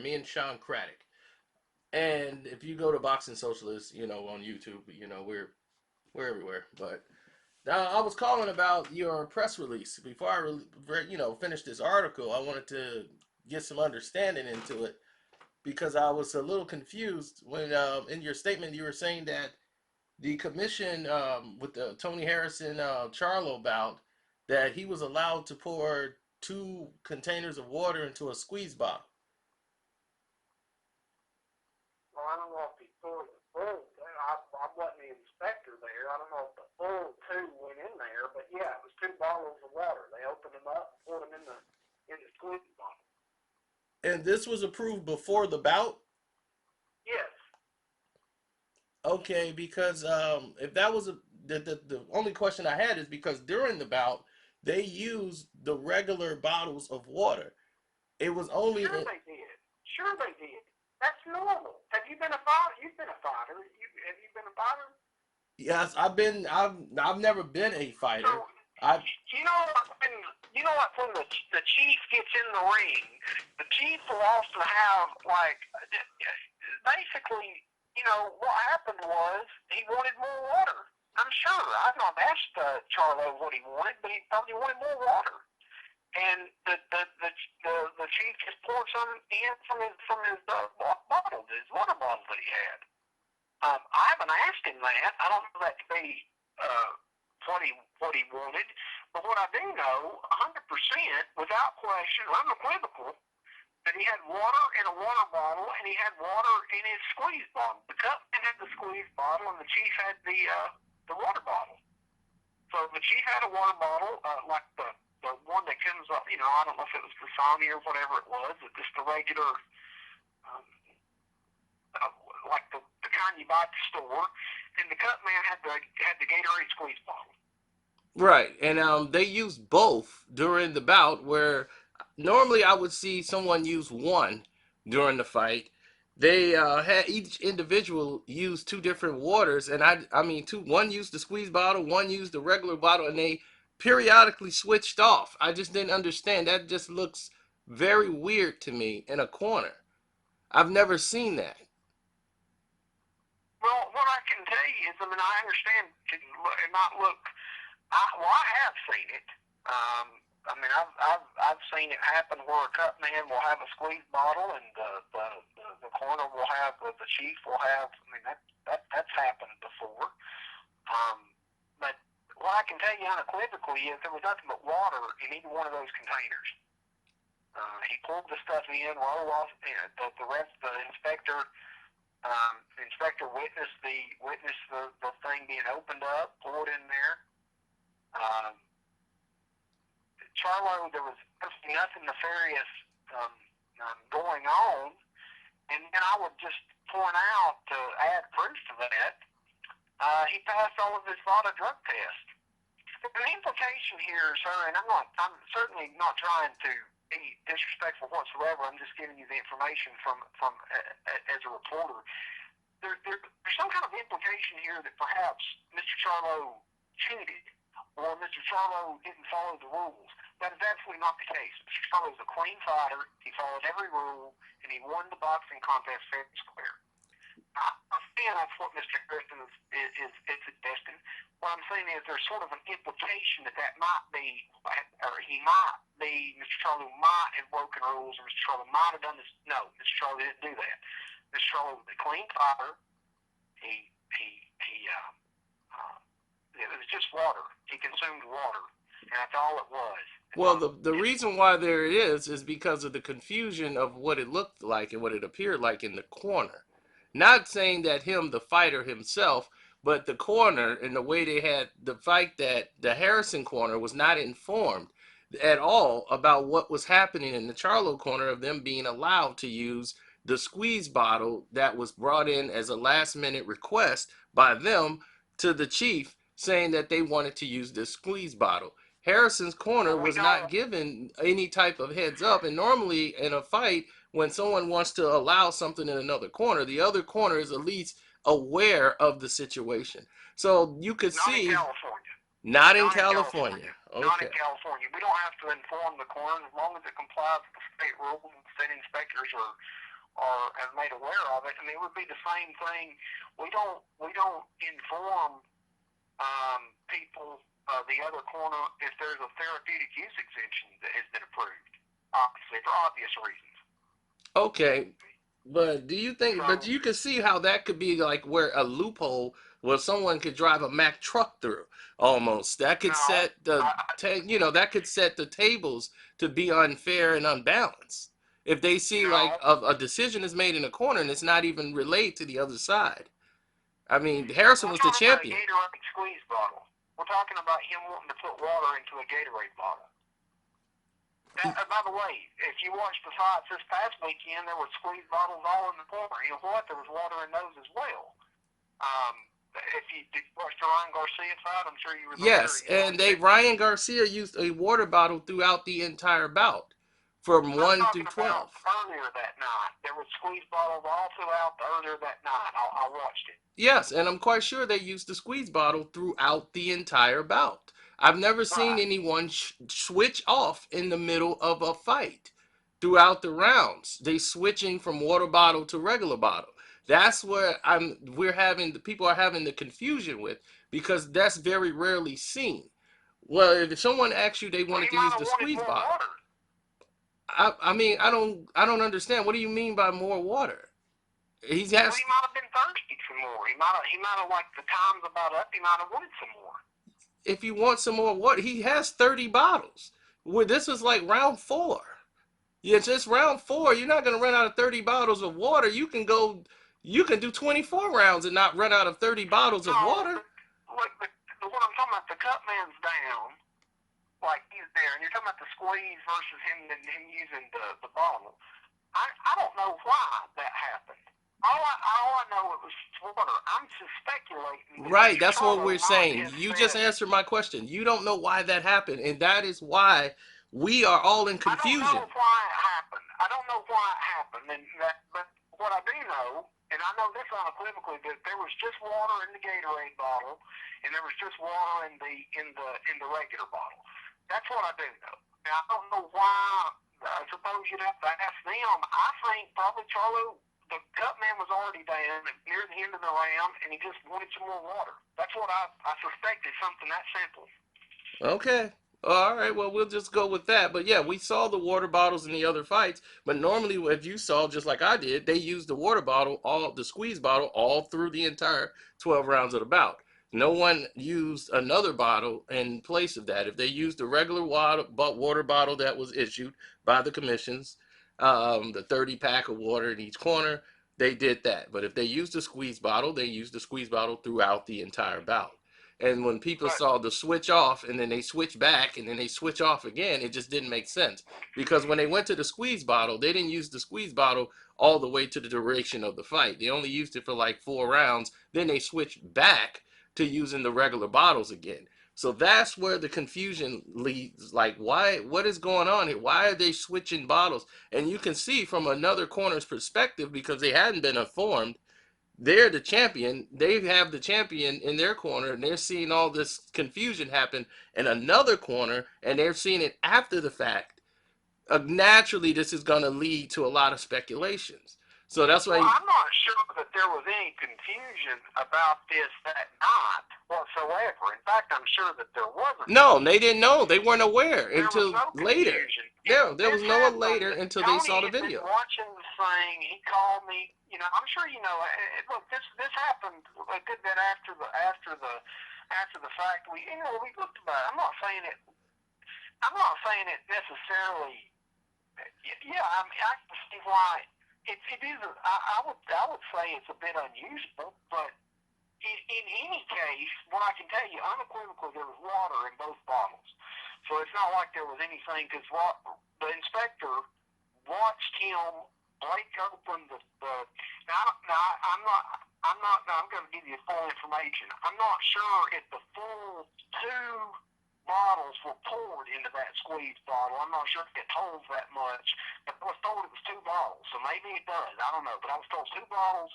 me and Sean Craddock. And if you go to Boxing Socialist, on YouTube, we're everywhere. But I was calling about your press release. Before I, finish this article, I wanted to get some understanding into it because I was a little confused when in your statement you were saying that the commission with the Tony Harrison Charlo bout that he was allowed to pour 2 containers of water into a squeeze bottle. Well, I don't know if he poured the full. I wasn't the inspector there. I don't know if the full 2 went in there, but yeah, it was 2 bottles of water. They opened them up, poured them in the squeeze bottle. And this was approved before the bout? Yes. Okay, because if that was the only question I had is because during the bout they used the regular bottles of water. It was only Sure they did. Sure they did. That's normal. Have you been a fighter? You've been a fighter. Have you been a fighter? yes, I've never been a So fighter. I you know what? When the chief gets in the ring, the chief will often have like basically, what happened was he wanted more water. I'm sure. I've not asked Charlo what he wanted, but he probably wanted more water. And the chief just poured some in from his bottle, his water bottle that he had. I haven't asked him that. I don't know that to be what he wanted, but what I do know, 100%, without question, unequivocal, that he had water in a water bottle and he had water in his squeeze bottle. The cupman had the squeeze bottle and the chief had the water bottle. So the chief had a water bottle, like the one that comes up, I don't know if it was the Dasani or whatever it was, just the regular, um, like the kind you buy at the store. And the cup man had the Gatorade squeeze bottle. right, and they used both during the bout where normally I would see someone use one during the fight. They had each individual use 2 different waters, and I mean two. One used the squeeze bottle, one used the regular bottle, and they periodically switched off. I just didn't understand. That just looks very weird to me in a corner. I've never seen that. Well, what I can tell you is, I understand it might look. I have seen it. I've seen it happen where a cup man will have a squeeze bottle, and the corner will have the chief will have. That's happened before. But what I can tell you unequivocally is there was nothing but water in either one of those containers. He pulled the stuff in, rolled off. The inspector. The inspector witnessed the thing being opened up, poured in there. Charlo, there was nothing nefarious going on, and then I would just point out to add proof to that, he passed all of his VADA drug tests. The implication here, sir, and I'm certainly not trying to be disrespectful whatsoever. I'm just giving you the information from as a reporter. There's some kind of implication here that perhaps Mr. Charlo cheated or Mr. Charlo didn't follow the rules. That is absolutely not the case. Mr. Charlo is a clean fighter. He followed every rule, and he won the boxing contest fair and square. I understand that's what Mr. Harrison is suggesting. What I'm saying is there's sort of an implication that might be, or he might be, Mr. Charlo might have broken rules, or Mr. Charlo might have done this. No, Mr. Charlo didn't do that. Mr. Charlo was a clean fighter. It was just water. He consumed water, and that's all it was. Well, the reason why there it is because of the confusion of what it looked like and what it appeared like in the corner. Not saying that him, the fighter himself, but the corner and the way they had the fight, that the Harrison corner was not informed at all about what was happening in the Charlo corner of them being allowed to use the squeeze bottle that was brought in as a last minute request by them to the chief saying that they wanted to use this squeeze bottle. Harrison's corner was not given any type of heads up, and normally in a fight, when someone wants to allow something in another corner, the other corner is at least aware of the situation. So you could see. Not in California. Not in California. Okay. Not in California. We don't have to inform the corner as long as it complies with the state rules, and state inspectors or have made aware of it. And it would be the same thing. We don't inform people the other corner if there's a therapeutic use exemption that has been approved, obviously for obvious reasons. Okay, but do you think? But So you can see how that could be like where a loophole where someone could drive a Mack truck through. Almost that could no, set the I, that could set the tables to be unfair and unbalanced. If they see like no. a decision is made in a corner and it's not even relayed to the other side. I mean, Harrison We're was the talking about a champion. Gatorade squeeze bottle. We're talking about him wanting to put water into a Gatorade bottle. By the way, if you watched the fights this past weekend, there were squeeze bottles all in the corner. You know what? There was water in those as well. Um, if you watched the Ryan Garcia fight, I'm sure you were there. Yes, You and watched they it. Ryan Garcia used a water bottle throughout the entire bout, from I'm 1 through talking about 12. earlier that night. There were squeeze bottles all throughout earlier that night. I watched it. Yes, and I'm quite sure they used the squeeze bottle throughout the entire bout. I've never seen Right. anyone switch off in the middle of a fight throughout the rounds. They switching from water bottle to regular bottle. That's where we're having the people are having the confusion with, because that's very rarely seen. Well, if someone asks you they Well, wanted he to use might the have wanted squeeze more bottle, water. I mean I don't understand. What do you mean by more water? He Well, has he might have been thirsty for more. He might have like the time's about up. He might have wanted some more. if you want some more water, he has 30 bottles. Where this is like round four. Yeah, just round four. You're not gonna run out of 30 bottles of water. You can do 24 rounds and not run out of 30 bottles of No, water. what I'm talking about, the cut man's down, like he's there, and you're talking about the squeeze versus him using the bottle. I don't know why that happened. All I know it was water. I'm just speculating that Right, Mr. that's what Charlo we're might saying. have You just said. answered my question. You don't know why that happened, and that is why we are all in I don't know confusion. why it happened. I don't know why it happened, but what I do know, and I know this unequivocally, that there was just water in the Gatorade bottle, and there was just water in the regular bottle. That's what I do know. Now I don't know why. I suppose you'd have to ask them. I think probably Charlo, the cut man, was already down near the end of the round, and he just wanted some more water. That's what I suspect is something that simple. Okay. All right. Well, we'll just go with that. But yeah, we saw the water bottles in the other fights. But normally, if you saw, just like I did, they used the water bottle, the squeeze bottle, all through the entire 12 rounds of the bout. No one used another bottle in place of that. If they used the regular water bottle that was issued by the commissions, the 30 pack of water in each corner, they did that. But if they used the squeeze bottle, they used the squeeze bottle throughout the entire bout. And when people But saw the switch off and then they switch back and then they switch off again, it just didn't make sense. Because when they went to the squeeze bottle, they didn't use the squeeze bottle all the way to the duration of the fight. They only used it for like 4 rounds. Then they switched back to using the regular bottles again. So that's where the confusion leads. Like, why? What is going on here? Why are they switching bottles? And you can see from another corner's perspective, because they hadn't been informed, they're the champion. They have the champion in their corner, and they're seeing all this confusion happen in another corner, and they're seeing it after the fact. Naturally, this is going to lead to a lot of speculations. So that's Well, why. I'm not sure that there was any confusion about this that night whatsoever. In fact, I'm sure that there wasn't No, any. they didn't know. They weren't aware There was until no later. confusion. There This was no one happened. later until they Tony saw the had been video. watching the thing. He called me. You know, I'm sure you know. Look, this happened a good bit after the fact. We looked about it. I'm not saying it necessarily. Yeah, I mean, I can see why it is. I would say it's a bit unusual, but in any case, what I can tell you unequivocally, there was water in both bottles. So it's not like there was anything, because the inspector watched him break open the now I'm going to give you full information. I'm not sure if the full two bottles were poured into that squeeze bottle. I'm not sure if it holds that much, but I was told it was two bottles, so maybe it does. I don't know, but I was told two bottles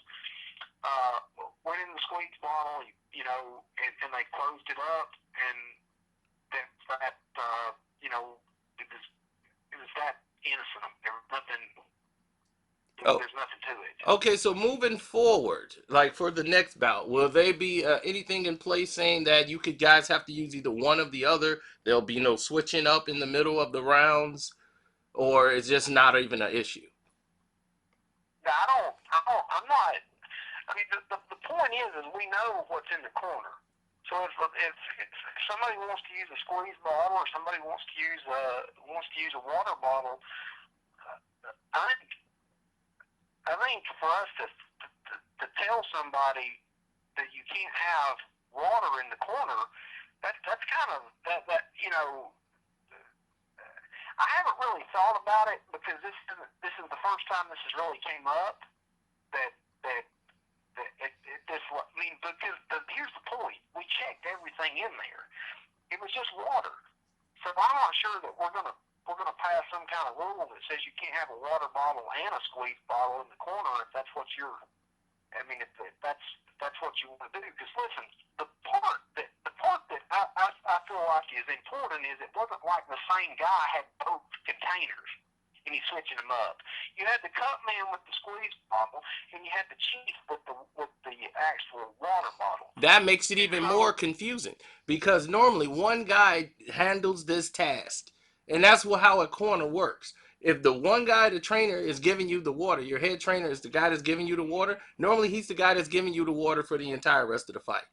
went in the squeeze bottle, and they closed it up, and it was that innocent. There was nothing. Oh, There's nothing to it. okay. So moving forward, like for the next bout, will there be anything in place saying that you could guys have to use either one of the other? There'll be no switching up in the middle of the rounds, or it's just not even an issue. I'm not. I mean, the point is we know what's in the corner. So if somebody wants to use a squeeze bottle or somebody wants to use a water bottle, I think for us to tell somebody that you can't have water in the corner, that's kind of that you know. I haven't really thought about it because this is the first time this has really came up. That this I mean because here's the point: we checked everything in there. It was just water. So I'm not sure that we're gonna pass some kind of rule that says you can't have a water bottle and a squeeze bottle in the corner if that's what you're. I mean, if that's what you want to do. Because listen, the part that I feel like is important is it wasn't like the same guy had both containers and he's switching them up. You had the cup man with the squeeze bottle, and you had the chief with the actual water bottle. That makes it even more confusing because normally one guy handles this task, and that's how a corner works. If the one guy, the trainer, is giving you the water, your head trainer is the guy that's giving you the water. Normally, he's the guy that's giving you the water for the entire rest of the fight.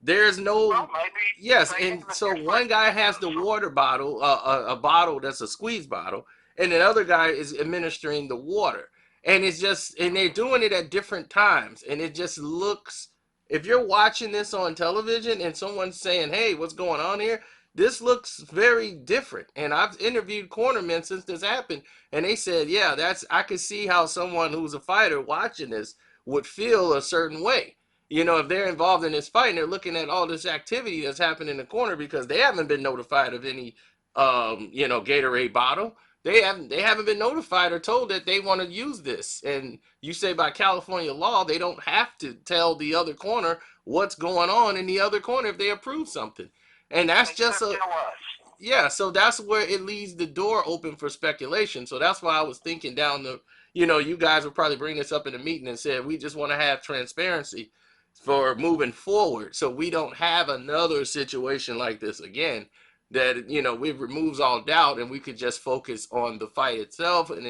There's no, Well, maybe yes, maybe and the so one different. guy has the water bottle, a bottle that's a squeeze bottle, and the other guy is administering the water. And it's just, and they're doing it at different times, and it just looks, if you're watching this on television and someone's saying, "Hey, what's going on here?" This looks very different. And I've interviewed cornermen since this happened, and they said, "Yeah, that's I could see how someone who's a fighter watching this would feel a certain way. You know, if they're involved in this fight and they're looking at all this activity that's happening in the corner because they haven't been notified of any Gatorade bottle. They haven't been notified or told that they want to use this. And you say by California law, they don't have to tell the other corner what's going on in the other corner if they approve something. And that's just Except a tell us. yeah, so that's where it leaves the door open for speculation. So that's why I was thinking down the, you guys would probably bring this up in a meeting and said we just want to have transparency for moving forward, so we don't have another situation like this again. That it removes all doubt, and we could just focus on the fight itself, and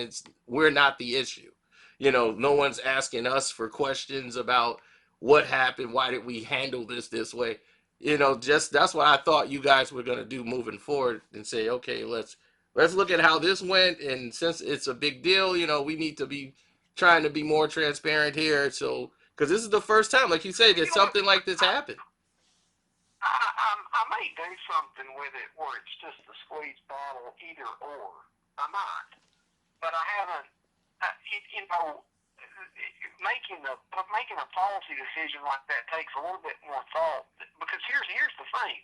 we're not the issue. No one's asking us for questions about what happened, why did we handle this way. Just that's what I thought you guys were going to do moving forward and say, okay, let's look at how this went, and since it's a big deal, we need to be trying to be more transparent here. So, because this is the first time, like you say, that You know what? something like this happened. I may do something with it where it's just a squeeze bottle, either or. I might, but I haven't. You know, making a policy decision like that takes a little bit more thought. Because here's the thing.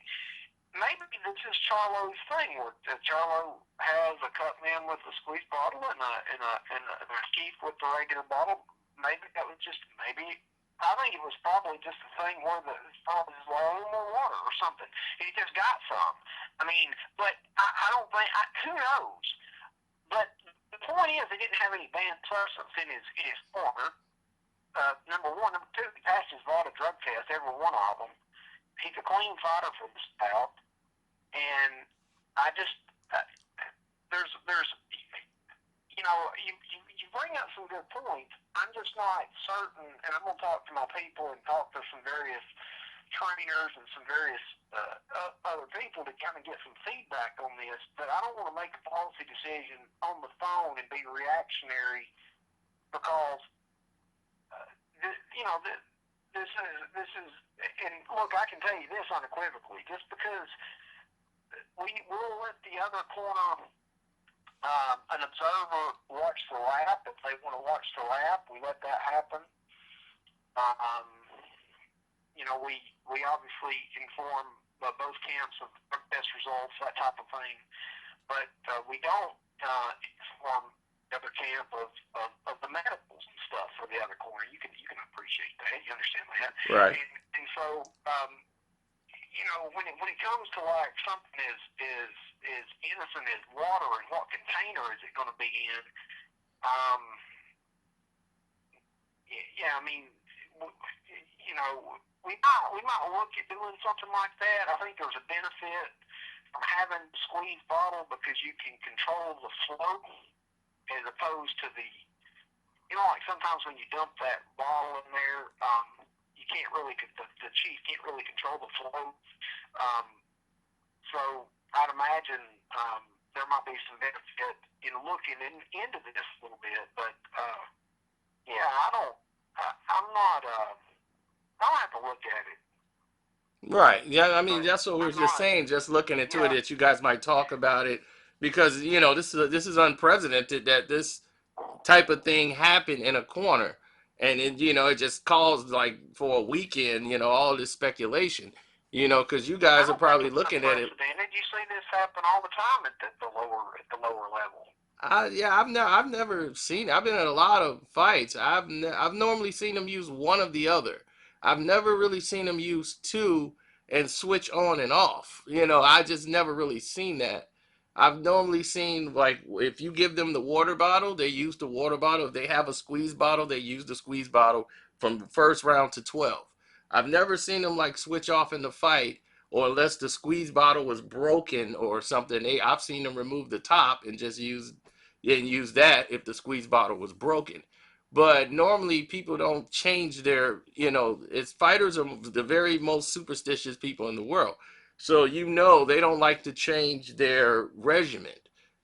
Maybe this is Charlo's thing, where Charlo has a cup man with a squeeze bottle and a Keith with the regular bottle. Maybe that was just maybe. I think it was probably just a thing where probably just a little more water or something. He just got some. I mean, but I don't think. Who knows? But the point is, he didn't have any banned substance in his corner. Number one, number two, he passed his VADA drug test, every one of them. He's a clean fighter for this bout, and I just there's you bring up some good points. I'm just not certain, and I'm gonna talk to my people and talk to some various trainers and some various other people to kind of get some feedback on this. But I don't want to make a policy decision on the phone and be reactionary because this is and look, I can tell you this unequivocally, just because we'll let the other corner an observer watch the lap if they want to watch the lap. We let that happen. We obviously inform both camps of best results, that type of thing, but we don't inform the other camp of the medicals and stuff for the other corner. You can appreciate that. You understand that, Right. And so when it comes to like something is innocent as water and what container is it going to be in, I mean, you know, we might look at doing something like that. I think there's a benefit from having the squeeze bottle because you can control the flow as opposed to the, you know, like sometimes when you dump that bottle in there, you can't really, the chief can't really control the flow. So I'd imagine there might be some benefit in looking into this a little bit, but yeah, I'm not. I'll have to look at it. Right. Yeah, I mean But that's what we were I'm just not. saying, just looking into it, Yeah. that you guys might talk about it because this is unprecedented that this type of thing happened in a corner, and it just caused, like, for a weekend, all this speculation, because you I guys are don't think probably it's looking at it. unprecedented. You see this happen all the time at the lower level. Yeah, I've never seen. I've been in a lot of fights. I've normally seen them use one of the other. I've never really seen them use two and switch on and off. I just never really seen that. I've normally seen, like, if you give them the water bottle, they use the water bottle. If they have a squeeze bottle, they use the squeeze bottle from the first round to 12. I've never seen them, like, switch off in the fight, or unless the squeeze bottle was broken or something. I've seen them remove the top and just use that if the squeeze bottle was broken. But normally people don't change their, it's fighters are the very most superstitious people in the world. So they don't like to change their regimen.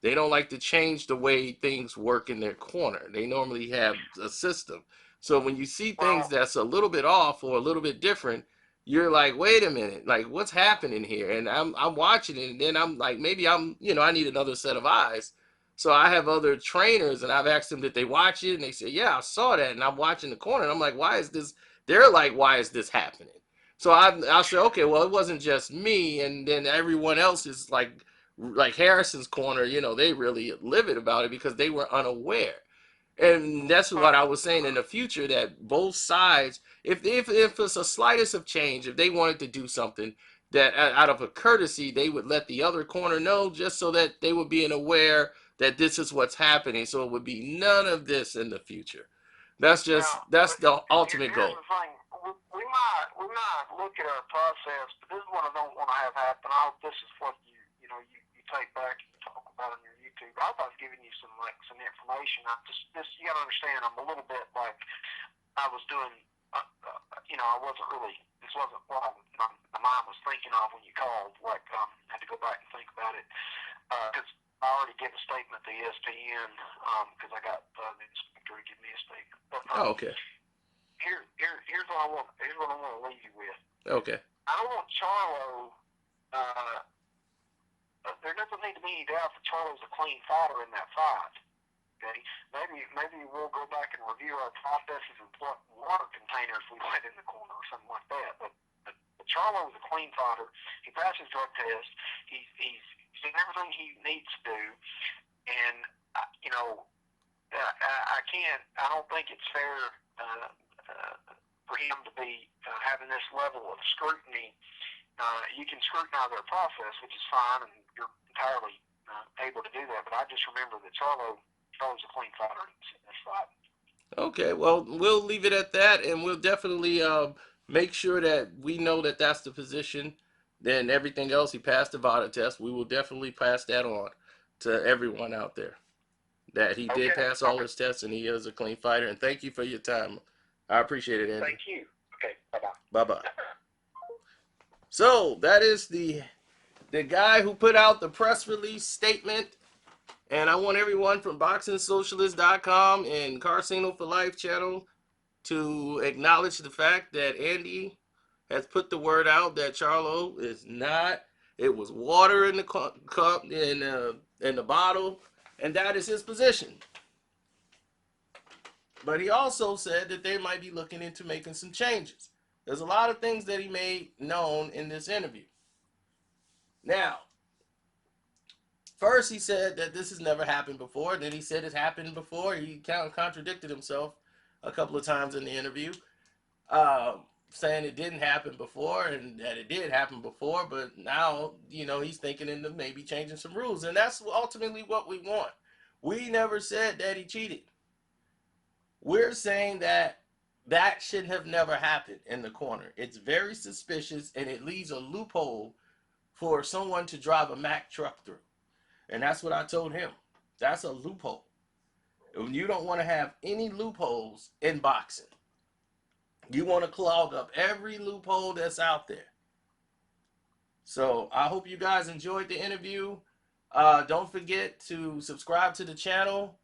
They don't like to change the way things work in their corner. They normally have a system. So when you see things Well, that's a little bit off or a little bit different, you're like, wait a minute, like what's happening here? And I'm watching it, and then I'm like, maybe I need another set of eyes. So I have other trainers, and I've asked them, did they watch it? And they say, yeah, I saw that. And I'm watching the corner, and I'm like, why is this? They're like, why is this happening? So I'll say, okay, well, it wasn't just me. And then everyone else is like Harrison's corner, they really livid about it because they were unaware. And that's what I was saying in the future, that both sides, if it's a slightest of change, if they wanted to do something, that out of a courtesy, they would let the other corner know, just so that they would be aware that this is what's happening. So it would be none of this in the future. yeah. That's But the ultimate here's goal. the thing. We might look at our process, but this is what I don't want to have happen. I hope this is what you take back and talk about on your YouTube. I hope I've given you some information. You got to understand. I'm a little bit like I was doing. I wasn't really. This wasn't what my mind was thinking of when you called. Like, I had to go back and think about it because I already gave a statement to ESPN because I got the inspector to give me a statement. But Oh, okay. here's what I want. Here's what I want to leave you with. Okay. I don't want Charlo. There doesn't need to be any doubt that Charlo's a clean fighter in that fight. Okay, maybe we'll go back and review our processes and what water containers we let in the corner or something like that. But Charlo is a clean fighter. He passed his drug test. He's done everything he needs to do, and I can't. I don't think it's fair for him to be having this level of scrutiny. You can scrutinize their process, which is fine, and you're entirely able to do that. But I just remember that Charlo's a clean fighter in this fight. Okay, well, we'll leave it at that, and we'll definitely make sure that we know that that's the position. Then everything else, he passed the VADA test. We will definitely pass that on to everyone out there, that he did Okay. pass all his tests and he is a clean fighter. And thank you for your time. I appreciate it, Andy. Thank you. Okay. Bye bye. Bye bye. So that is the guy who put out the press release statement. And I want everyone from BoxingSocialist.com and Carcino for Life channel to acknowledge the fact that Andy has put the word out that Charlo is not. It was water in the cup in the bottle, and that is his position. But he also said that they might be looking into making some changes. There's a lot of things that he made known in this interview. Now, first, he said that this has never happened before. Then he said it happened before. He kind of contradicted himself a couple of times in the interview, saying it didn't happen before and that it did happen before. But now, he's thinking into maybe changing some rules. And that's ultimately what we want. We never said that he cheated. We're saying that That should have never happened in the corner. It's very suspicious, and it leaves a loophole for someone to drive a Mack truck through. And that's what I told him. That's a loophole. You don't want to have any loopholes in boxing. You want to clog up every loophole that's out there. So I hope you guys enjoyed the interview. Don't forget to subscribe to the channel.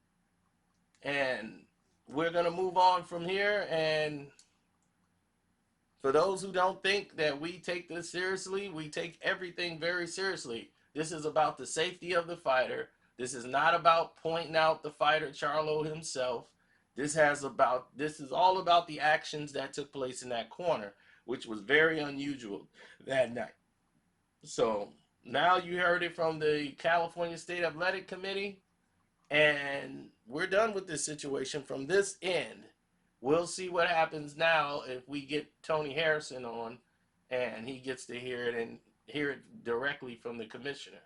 And we're going to move on from here. And for those who don't think that we take this seriously, we take everything very seriously. This is about the safety of the fighter. This is not about pointing out the fighter Charlo himself. This is all about the actions that took place in that corner, which was very unusual that night. So now you heard it from the California State Athletic Committee, and we're done with this situation from this end. We'll see what happens now if we get Tony Harrison on and he gets to hear it and hear it directly from the commissioner,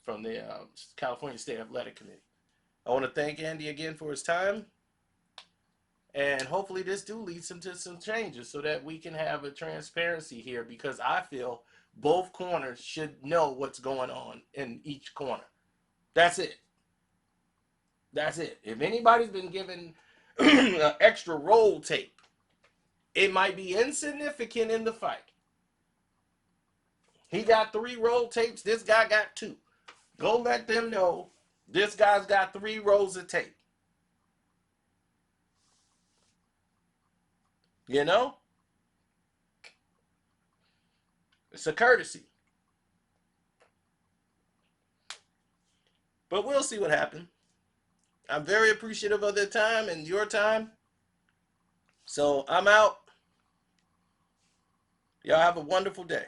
from the California State Athletic Committee. I want to thank Andy again for his time, and hopefully this do leads him to some changes so that we can have a transparency here, because I feel both corners should know what's going on in each corner. That's it. That's it. If anybody's been given extra roll tape, it might be insignificant in the fight. He got 3 roll tapes. This guy got 2. Go let them know this guy's got 3 rolls of tape. You know? It's a courtesy. But we'll see what happens. I'm very appreciative of their time and your time. So I'm out. Y'all have a wonderful day.